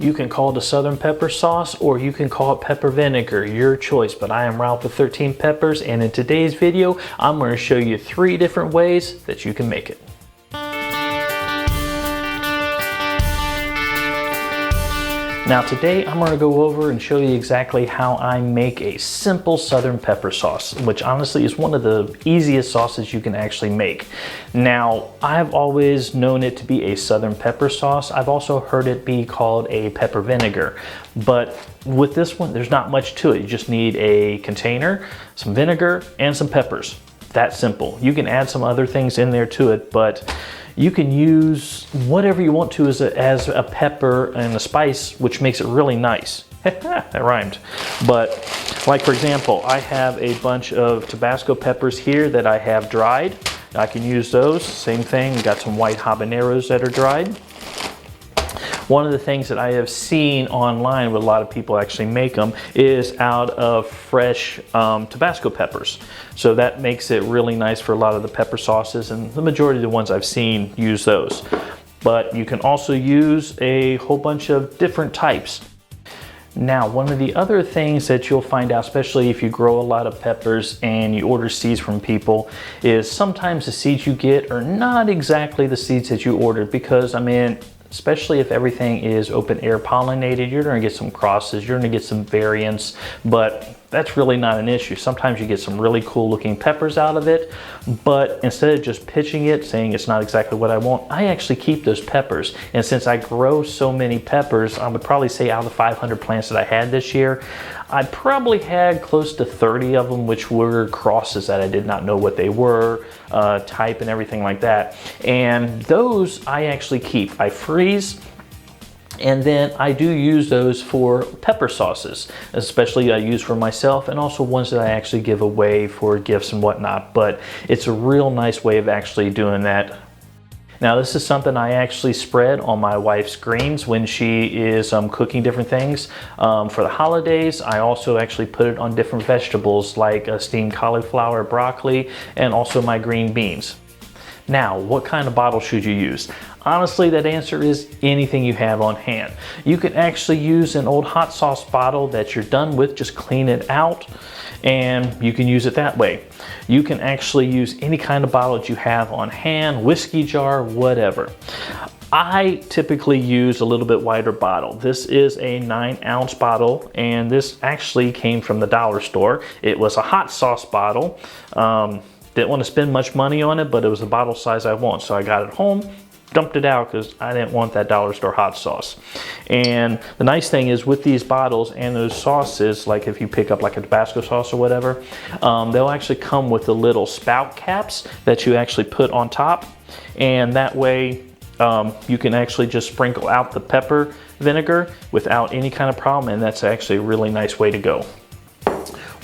You can call it a Southern pepper sauce, or you can call it pepper vinegar, your choice. But I am Ralph with 13 Peppers, and in today's video, I'm going to show you 3 different ways that you can make it. Now today I'm going to go over and show you exactly how I make a simple Southern pepper sauce, which honestly is one of the easiest sauces you can actually make. Now, I've always known it to be a Southern pepper sauce. I've also heard it be called a pepper vinegar. But with this one, there's not much to it. You just need a container, some vinegar, and some peppers. That simple. You can add some other things in there to it, but you can use whatever you want to as a pepper and a spice, which makes it really nice. That rhymed. But like for example, I have a bunch of Tabasco peppers here that I have dried. I can use those. Same thing, got some white habaneros that are dried. One of the things that I have seen online where a lot of people actually make them is out of fresh Tabasco peppers. So that makes it really nice for a lot of the pepper sauces, and the majority of the ones I've seen use those. But you can also use a whole bunch of different types. Now, one of the other things that you'll find out, especially if you grow a lot of peppers and you order seeds from people, is sometimes the seeds you get are not exactly the seeds that you ordered, because I mean, especially if everything is open air pollinated, you're going to get some crosses, you're going to get some variants, but that's really not an issue. Sometimes you get some really cool looking peppers out of it, but instead of just pitching it, saying it's not exactly what I want, I actually keep those peppers. And since I grow so many peppers, I would probably say out of the 500 plants that I had this year, I probably had close to 30 of them, which were crosses that I did not know what they were, type and everything like that. And those I actually keep. I freeze, and then I do use those for pepper sauces, especially I use for myself, and also ones that I actually give away for gifts and whatnot. But it's a real nice way of actually doing that. Now, this is something I actually spread on my wife's greens when she is cooking different things for the holidays. I also actually put it on different vegetables like steamed cauliflower, broccoli, and also my green beans. Now, what kind of bottle should you use? Honestly, that answer is anything you have on hand. You can actually use an old hot sauce bottle that you're done with, just clean it out, and you can use it that way. You can actually use any kind of bottle that you have on hand, whiskey jar, whatever. I typically use a little bit wider bottle. This is a 9-ounce bottle, and this actually came from the dollar store. It was a hot sauce bottle. Didn't want to spend much money on it, but it was the bottle size I want. So I got it home, dumped it out because I didn't want that dollar store hot sauce. And the nice thing is with these bottles and those sauces, like if you pick up like a Tabasco sauce or whatever, they'll actually come with the little spout caps that you actually put on top. And that way you can actually just sprinkle out the pepper vinegar without any kind of problem. And that's actually a really nice way to go.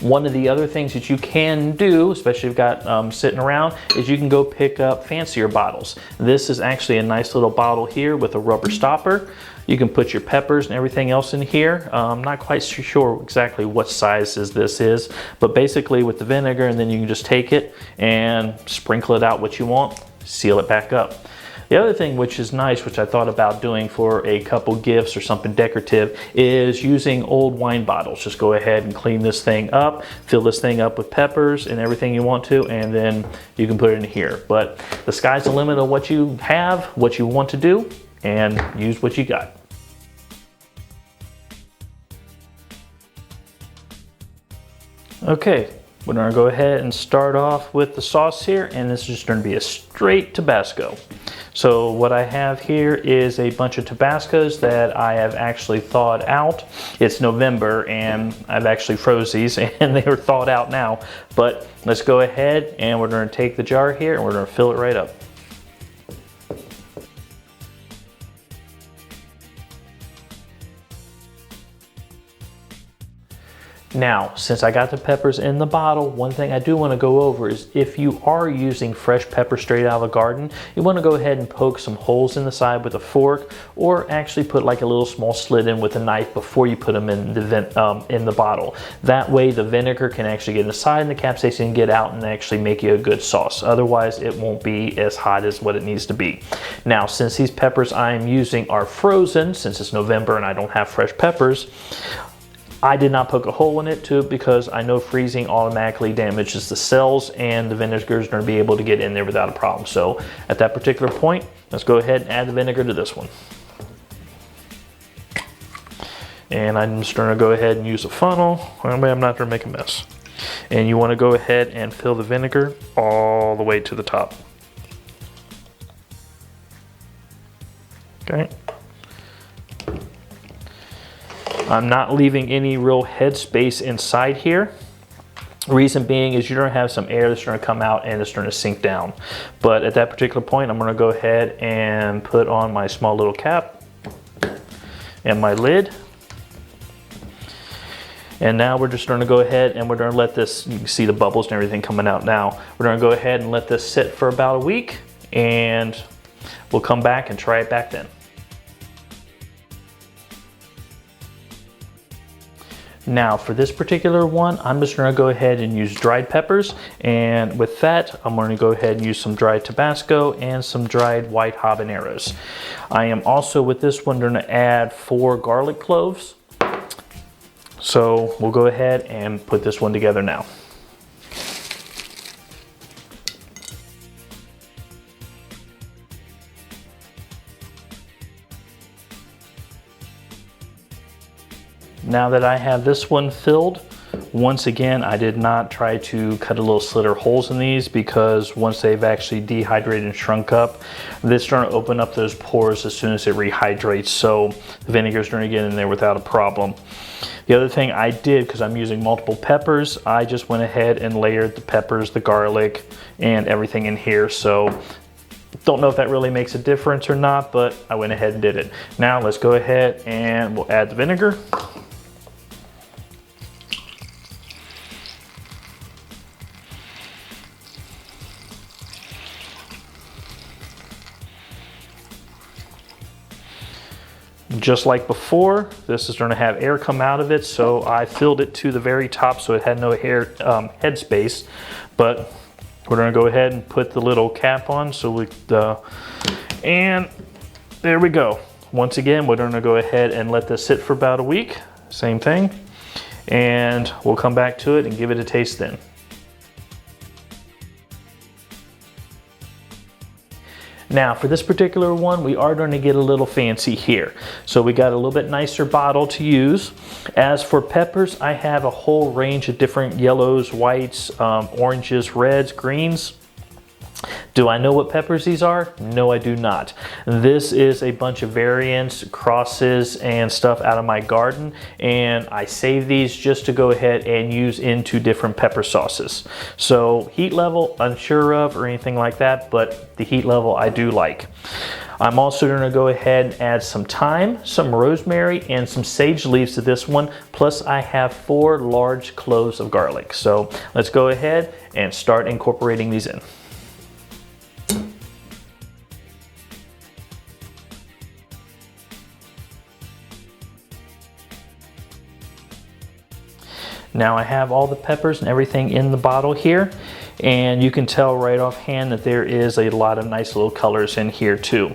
One of the other things that you can do, especially if you've got sitting around, is you can go pick up fancier bottles. This is actually a nice little bottle here with a rubber stopper. You can put your peppers and everything else in here. I'm not quite sure exactly what sizes this is, but basically with the vinegar, and then you can just take it and sprinkle it out what you want, seal it back up. The other thing which is nice, which I thought about doing for a couple gifts or something decorative, is using old wine bottles. Just go ahead and clean this thing up, fill this thing up with peppers and everything you want to, and then you can put it in here. But the sky's the limit of what you have, what you want to do, and use what you got. Okay, we're gonna go ahead and start off with the sauce here, and this is just gonna be a straight Tabasco. So what I have here is a bunch of Tabascos that I have actually thawed out. It's November and I've actually froze these and they are thawed out now. But let's go ahead and we're going to take the jar here and we're going to fill it right up. Now, since I got the peppers in the bottle, one thing I do want to go over is if you are using fresh pepper straight out of the garden, you want to go ahead and poke some holes in the side with a fork, or actually put like a little small slit in with a knife before you put them in the bottle. That way the vinegar can actually get inside and the capsaicin can get out and actually make you a good sauce. Otherwise, it won't be as hot as what it needs to be. Now, since these peppers I'm using are frozen, since it's November and I don't have fresh peppers, I did not poke a hole in it too, because I know freezing automatically damages the cells and the vinegar is going to be able to get in there without a problem. So at that particular point, let's go ahead and add the vinegar to this one. And I'm just going to go ahead and use a funnel. I'm not going to make a mess. And you want to go ahead and fill the vinegar all the way to the top. Okay. I'm not leaving any real head space inside here. Reason being is you're going to have some air that's going to come out and it's going to sink down. But at that particular point, I'm going to go ahead and put on my small little cap and my lid. And now we're just going to go ahead and we're going to let this, you can see the bubbles and everything coming out now. We're going to go ahead and let this sit for about a week and we'll come back and try it back then. Now for this particular one, I'm just going to go ahead and use dried peppers, and with that I'm going to go ahead and use some dried tabasco and some dried white habaneros. I am also with this one going to add 4 garlic cloves. So we'll go ahead and put this one together now. Now that I have this one filled, once again, I did not try to cut a little slit or holes in these, because once they've actually dehydrated and shrunk up, this is going to open up those pores as soon as it rehydrates, so the vinegar is going to get in there without a problem. The other thing I did, because I'm using multiple peppers, I just went ahead and layered the peppers, the garlic, and everything in here. So don't know if that really makes a difference or not, but I went ahead and did it. Now let's go ahead and we'll add the vinegar. Just like before, this is going to have air come out of it, so I filled it to the very top so it had no air head space. But we're going to go ahead and put the little cap on, so and there we go. Once again, we're going to go ahead and let this sit for about a week. Same thing, and we'll come back to it and give it a taste then. Now for this particular one, we are going to get a little fancy here. So we got a little bit nicer bottle to use. As for peppers, I have a whole range of different yellows, whites, oranges, reds, greens. Do I know what peppers these are? No, I do not. This is a bunch of variants, crosses, and stuff out of my garden, and I save these just to go ahead and use into different pepper sauces. So heat level, unsure of or anything like that, but the heat level I do like. I'm also going to go ahead and add some thyme, some rosemary, and some sage leaves to this one. Plus I have 4 large cloves of garlic. So let's go ahead and start incorporating these in. Now I have all the peppers and everything in the bottle here, and you can tell right offhand that there is a lot of nice little colors in here too.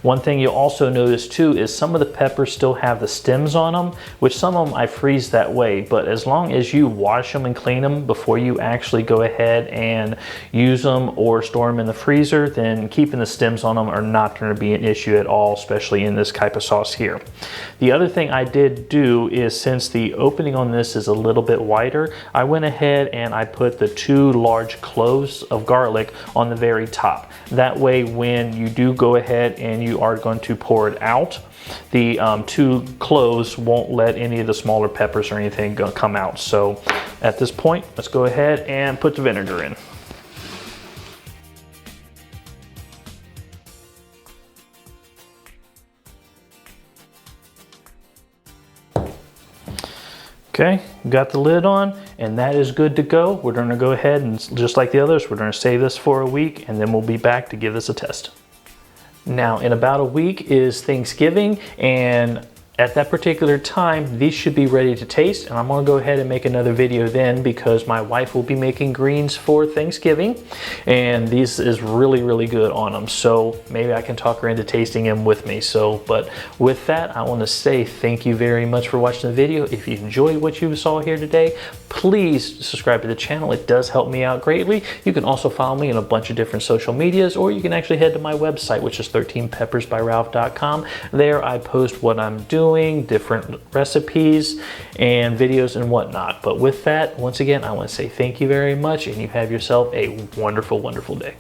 One thing you'll also notice too is some of the peppers still have the stems on them, which some of them I freeze that way, but as long as you wash them and clean them before you actually go ahead and use them or store them in the freezer, then keeping the stems on them are not going to be an issue at all, especially in this type of sauce here. The other thing I did do is, since the opening on this is a little bit wider, I went ahead and I put the 2 large cloves of garlic on the very top. That way when you do go ahead and you are going to pour it out, the 2 cloves won't let any of the smaller peppers or anything come out. So at this point, let's go ahead and put the vinegar in. Okay, got the lid on, and that is good to go. We're gonna go ahead and, just like the others, we're gonna save this for a week, and then we'll be back to give this a test. Now, in about a week is Thanksgiving, and at that particular time, these should be ready to taste, and I'm gonna go ahead and make another video then because my wife will be making greens for Thanksgiving, and these is really, really good on them. So maybe I can talk her into tasting them with me. But with that, I wanna say thank you very much for watching the video. If you enjoyed what you saw here today, please subscribe to the channel. It does help me out greatly. You can also follow me in a bunch of different social medias, or you can actually head to my website, which is 13peppersbyralph.com. There I post what I'm doing, different recipes and videos and whatnot. But with that, once again, I want to say thank you very much, and you have yourself a wonderful, wonderful day.